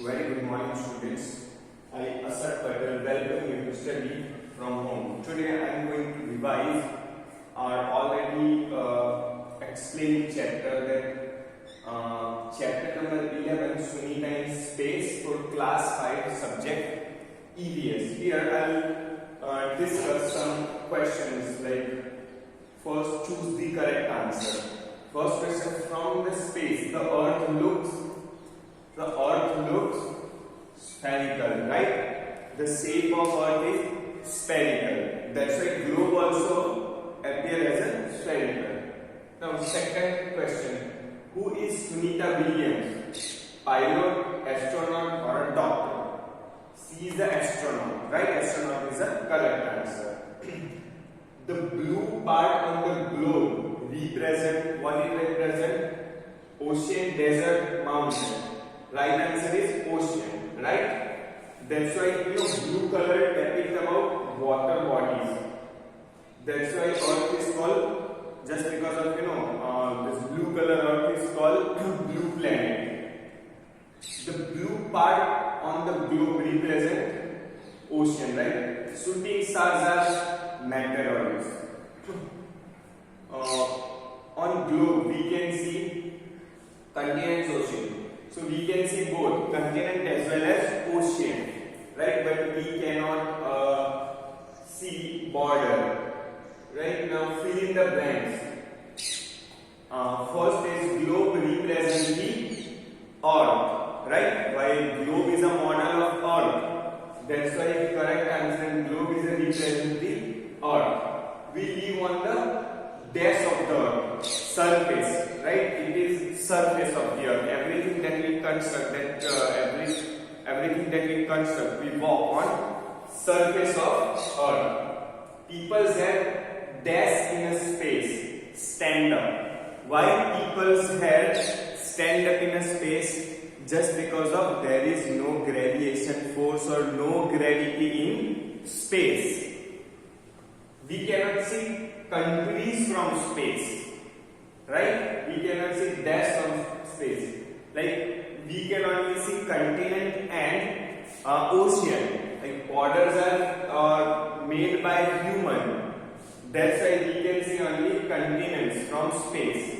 Very good morning, students. I, Asad Patel, welcome you to study from home. Today I am going to revise our already explained chapter, that chapter number 11, Sunita in Space, for class 5 subject EVS. Here I will discuss some questions like, first, choose the correct answer. First question, from the space, the earth looks spherical, right? The shape of earth is spherical. That's why globe also appears as a spherical. Now second question, who is Sunita Williams? Pilot, astronaut or a doctor? She is the astronaut, right? Astronaut is the correct answer. The blue part on the globe represent, what it represent? Ocean, desert, mountain. Right answer is ocean, right? That's why blue color depicts about water bodies. That's why Earth is called, just because of this blue color, Earth is called blue planet. The blue part on the globe represent ocean, right? Shooting stars are meteoroids. On globe we can see continents, ocean. So we can see both continent as well as ocean, right? But we cannot see border, right? Now fill in the blanks. First is globe representing the earth, right? While globe is a model of earth, that's why the correct answer in globe is representing the earth. We live on the dash of the earth, surface, right? It is surface of the earth. Everything that we construct, everything that we construct, we walk on surface of earth. People have dash in a space, stand up. Why people's head stand up in a space? Just because of there is no gravitation force or no gravity in space. We cannot see countries from space, right? We cannot see dash from space. Like we can only see continent and ocean. Like borders are made by human. That's why we can see only continents from space.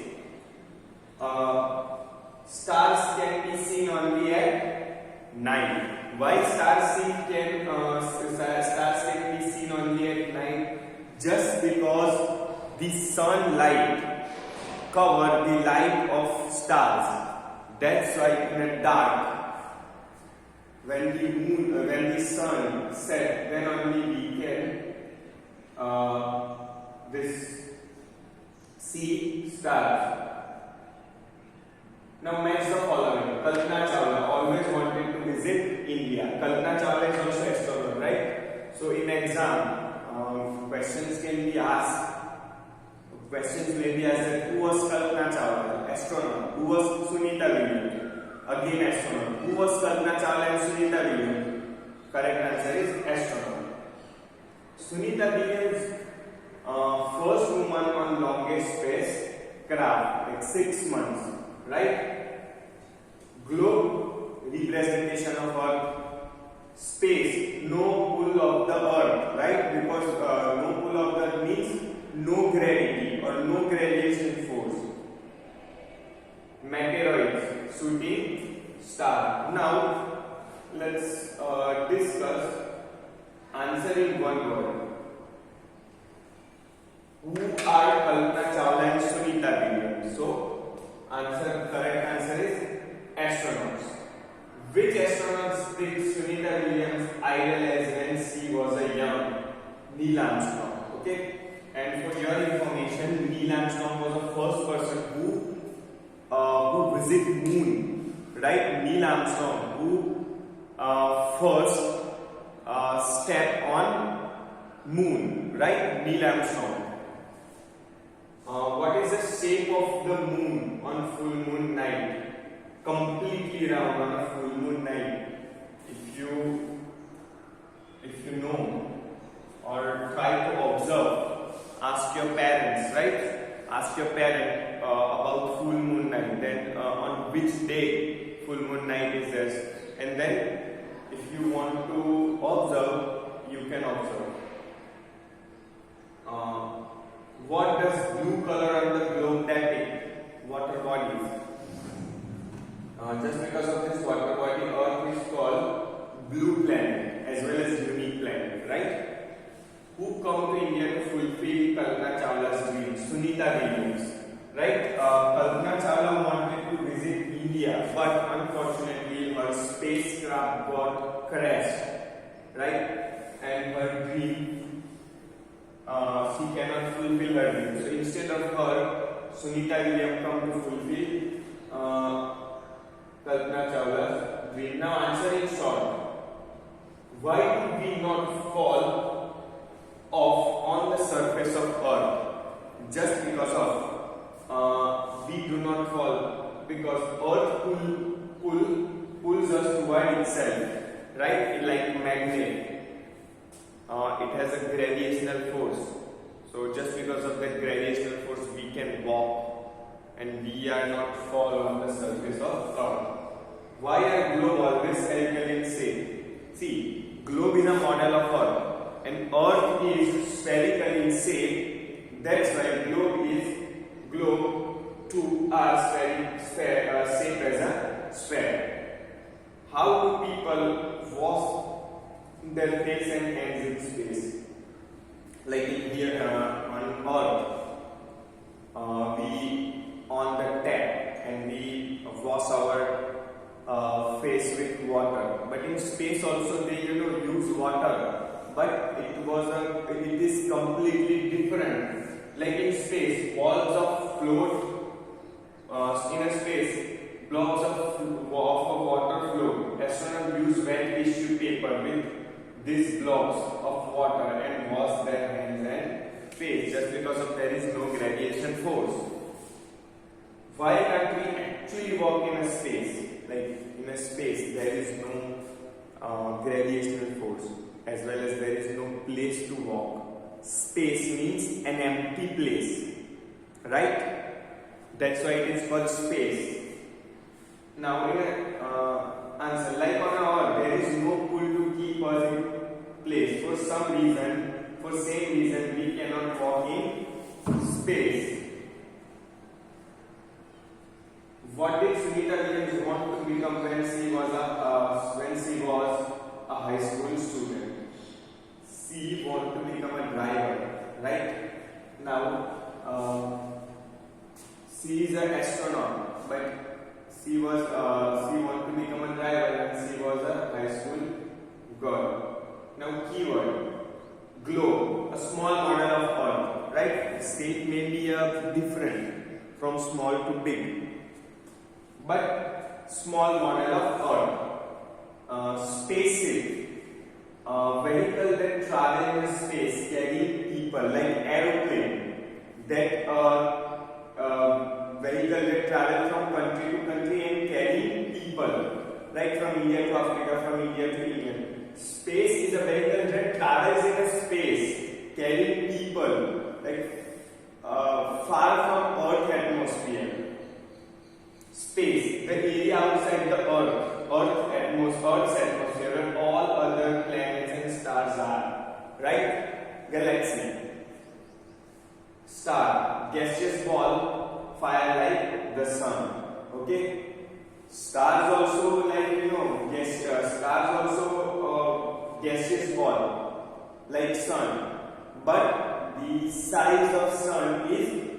Stars can be seen only at night. Why stars can be seen only at night? Just because the sunlight cover the light of stars. That's why in the dark, when the sun sets, then only we can see stars. Now match the following. Kalpana Chawla always wanted to visit India. Kalpana Chawla is also astronaut, right? So in exam, questions can be asked. Questions may be asked that who was Kalpana Chawla? Astronaut. Who was Sunita Williams? Again astronaut. Who was Kalpana Chawla and Sunita Williams? Correct answer is astronaut. Sunita Williams, first woman on longest space craft, like 6 months, right? Globe, representation of Earth. Space, no pull of the Earth, right? Because no pull of the Earth means no gravity or no gravitation force. Meteoroids, shooting star. Now let's discuss answer in one word. Who are Kalpana Chawla and Sunita Williams? So correct answer is astronauts. Which astronauts did Sunita Williams idolize when she was a young? Neil Armstrong. Okay. And for your information, Neil Armstrong was the first person who visited moon, right? Neil Armstrong, who first stepped on moon, right? Neil Armstrong. What is the shape of the moon on full moon night? Completely round on a full moon night. If you know or try to observe, ask your parents, right? Ask your about full moon night. Then on which day full moon night is there? and then if you want to observe, you can observe. What does blue color on the globe depict? Water bodies. Just because of this water body, Earth is called blue planet as well as unique planet, right? Who come to India to fulfill Kalpana Chawla's dream? Sunita Williams, right? Kalpana Chawla wanted to visit India, but unfortunately her spacecraft got crashed, right? And her dream, she cannot fulfill her dream. So instead of her, Sunita Williams come to fulfill Kalpana Chawla's dream. Now answer in short. Why do we not fall off on the surface of Earth? Just because of we do not fall because Earth pulls us toward itself, right? Like magnet. It has a gravitational force. So just because of that gravitational force, we can walk, and we are not fall on the surface of Earth. Why are globe always alkaline shape? See, globe is a model of Earth, and Earth is spherical in shape. That's why globe to us shape as a sphere. How do people wash their face and hands in space? Like in here on Earth, we on the tap and we wash our face with water. But in space also they use water. But it is completely different. Like in space, walls of float in a space, blocks of water float. Astronauts use wet tissue paper with these blocks of water and wash their hands and face just because of there is no gravitational force. Why can't we actually walk in a space? Like in a space there is no gravitational force as well as there is no place to walk. Space means an empty place, right? That's why it is called space. Now in an answer, like on our there is no pull to keep us in place. For some reason, for same reason, we cannot walk in space. What did Sunita Williams want to become when she was a high school student? She wanted to become a driver, right? Now, she is an astronaut, but she wanted to become a driver when she was a high school girl. Now, keyword globe, a small model of Earth, right? Shape may be different from small to big, but small model of Earth. Spaceship, vehicle that travel in space carrying people, like aeroplane, that vehicle that travel from country to country and carrying people, right? From India to Africa, from India to England. Space is a vehicle that travels in a space, carrying people, like far from Earth atmosphere. Space, the area outside the Earth's atmosphere, where all other planets and stars are, right? Galaxy. Star, gaseous ball, fire like the sun. Okay. Stars also stars also gaseous ball like sun, but the size of sun is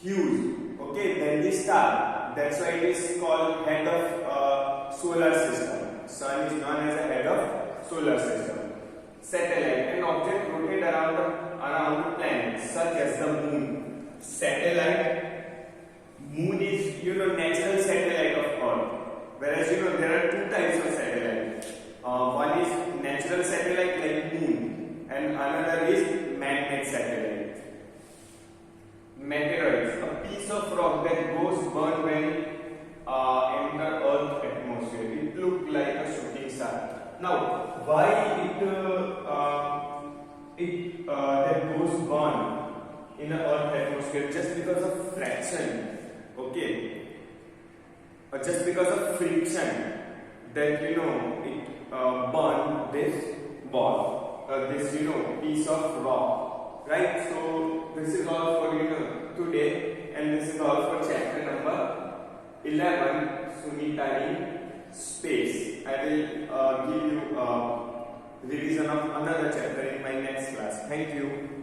huge. Okay, then the star. That's why it is called head of solar system. Sun is known as a head of solar system. Satellite, an object rotate around the planet, such as the moon. Satellite. Moon is natural satellite of Earth, whereas there are two types of satellite. One is natural satellite like moon, and another is man-made satellite. Meteoroids, a piece of rock that goes burn when enter Earth atmosphere. It looked like a shooting star. Now, why it that goes burn in the Earth atmosphere? Just because of fraction. Okay, or just because of friction. that it burned this ball, this piece of rock, right? So this is all for today, and this is all for chapter number 11, Sunitari space. I will give you a revision of another chapter in my next class. Thank you.